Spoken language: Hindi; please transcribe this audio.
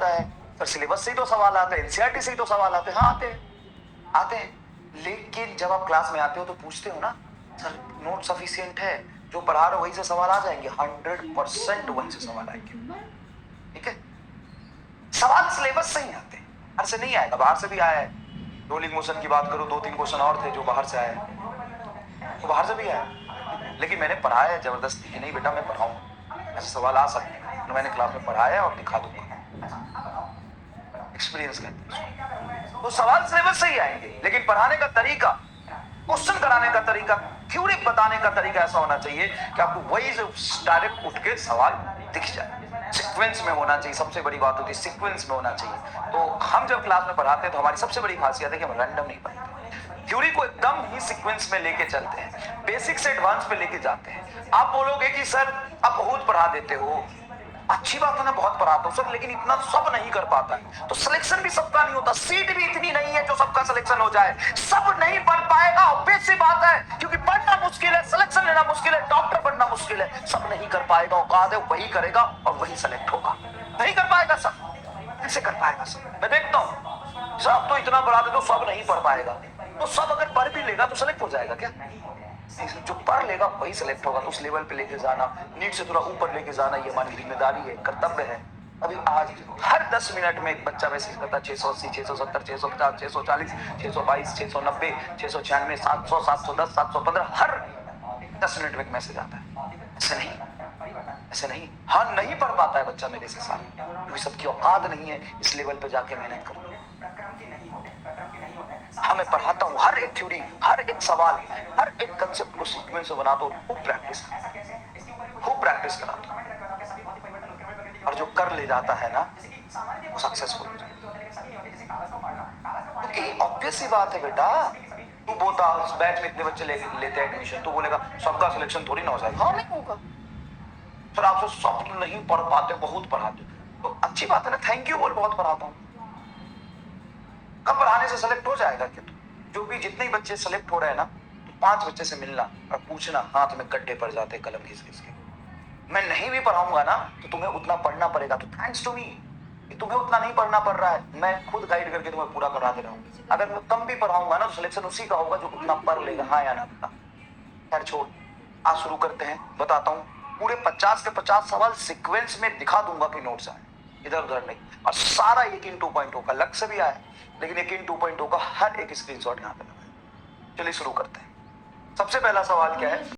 आता है, सर सिलेबस से ही तो सवाल आते हैं, एनसीईआरटी से ही तो सवाल आते हैं। हाँ आते हैं, लेकिन जब आप क्लास में आते हो तो पूछते हो ना, सर नोट सफिशिएंट है, जो पढ़ा रहे हो वहीं से सवाल आ जाएंगे? 100% वहीं से सवाल आएंगे। ठीक है, सवाल सिलेबस से ही आते हैं, बाहर से नहीं आएगा। बाहर से भी आया है, रोलिंग मोशन की बात करो, 2-3 क्वेश्चन और थे जो बाहर से आए, तो बाहर से भी आया, लेकिन मैंने पढ़ाया है जबरदस्ती कि नहीं बेटा मैं पढ़ाऊंगा, ऐसे सवाल आ सकते हैं, तो मैंने क्लास में पढ़ाया और दिखा दूंगा, एक्सपीरियंस कहते हैं। तो सवाल सिलेबस से ही आएंगे, लेकिन पढ़ाने का तरीका, क्वेश्चन कराने का तरीका, थ्योरी बताने का तरीका ऐसा होना चाहिए कि आपको वही डायरेक्ट उठ के सवाल दिख जाए। सीक्वेंस में होना चाहिए, सबसे बड़ी बात होती है सीक्वेंस में होना चाहिए। तो हम जब क्लास में पढ़ाते हैं तो हमारी सबसे बड़ी खासियत है कि हम रैंडम नहीं पढ़ाते, थ्योरी को एकदम ही सीक्वेंस में लेके चलते हैं, बेसिक से एडवांस पे लेके जाते हैं। आप बोलोगे कि सर आप बहुत पढ़ा देते हो, अच्छी बात है ना, बहुत पढ़ाता हूं सर, लेकिन इतना सब नहीं कर पाता है, तो सिलेक्शन भी सबका नहीं होता, सीट भी इतनी नहीं है जो सबका सिलेक्शन हो जाए, सब नहीं पढ़ पाएगा, ऑब्वियस सी बात है, क्योंकि पढ़ना मुश्किल है, सिलेक्शन लेना मुश्किल है, डॉक्टर बनना मुश्किल है, सब नहीं कर पाएगा, औकात है वही करेगा और वही सिलेक्ट होगा। नहीं कर पाएगा सब, कैसे कर पाएगा सब? मैं देखता हूँ सब तो इतना पढ़ा दे तो सब नहीं पढ़ पाएगा, तो सब अगर पढ़ भी लेगा तो सिलेक्ट हो जाएगा क्या? जो पढ़ लेगा वही सिलेक्ट होगा। तो उस लेवल पे लेके जाना, नीट से थोड़ा ऊपर लेके जाना, ये हमारी जिम्मेदारी है, कर्तव्य है। अभी आज हर 10 मिनट में एक बच्चा मैसेज करता है 680, 670, 650, 640, 622, 690, 696, 700, 710, 715, हर 10 मिनट में एक मैसेज आता है। ऐसे नहीं, हाँ नहीं पढ़ पाता है बच्चा मेरे से साल, क्योंकि सबकी औकात नहीं है इस लेवल पे जाके मेहनत करो। हाँ मैं पढ़ाता हूँ, हर एक थ्योरी, हर एक सवाल, हर एक कंसेप्ट को सीक्वेंस में बनाता हूँ, खूब प्रैक्टिस कराता हूँ, और जो कर ले जाता है ना वो सक्सेसफुल हो जाता है। ऑब्वियस सी बात है बेटा, तू बोलता उस बैच में इतने बच्चे लेते हैं एडमिशन, तू बोलेगा सबका सिलेक्शन थोड़ी ना हो जाएगा। हाँ नहीं होगा सर, आपसे सब नहीं पढ़ पाते, बहुत पढ़ाते, तो अच्छी बात है ना, थैंक यू बोल, बहुत पढ़ाता हूँ। कब पढ़ाने से सेलेक्ट हो जाएगा क्या? जो भी जितने बच्चे सेलेक्ट हो रहे हैं ना, तो 5 बच्चे से मिलना और पूछना, हाथ में गड्ढे पड़ जाते कलम घिस घिस के, मैं नहीं भी पढ़ाऊंगा ना तो तुम्हें उतना पढ़ना पड़ेगा, तो थैंक्स टू मी, तुम्हें उतना नहीं पढ़ना पड़ रहा है, मैं खुद गाइड करके तुम्हें पूरा करा दे रहा हूँ। अगर मैं कम भी पढ़ाऊंगा ना तो सिलेक्शन उसी का होगा जो उतना पढ़ लेगा, हाँ या ना? खैर छोड़, आज शुरू करते हैं, बताता हूँ पूरे 50 के 50 सवाल सीक्वेंस में दिखा दूंगा कि नोट्स आए, इधर उधर नहीं, और सारा 1 इन 2.0 का लक्ष्य से भी आया, लेकिन 1 इन 2.0 का हर एक स्क्रीनशॉट यहाँ पे लगाए। चलिए शुरू करते हैं। सबसे पहला सवाल क्या है?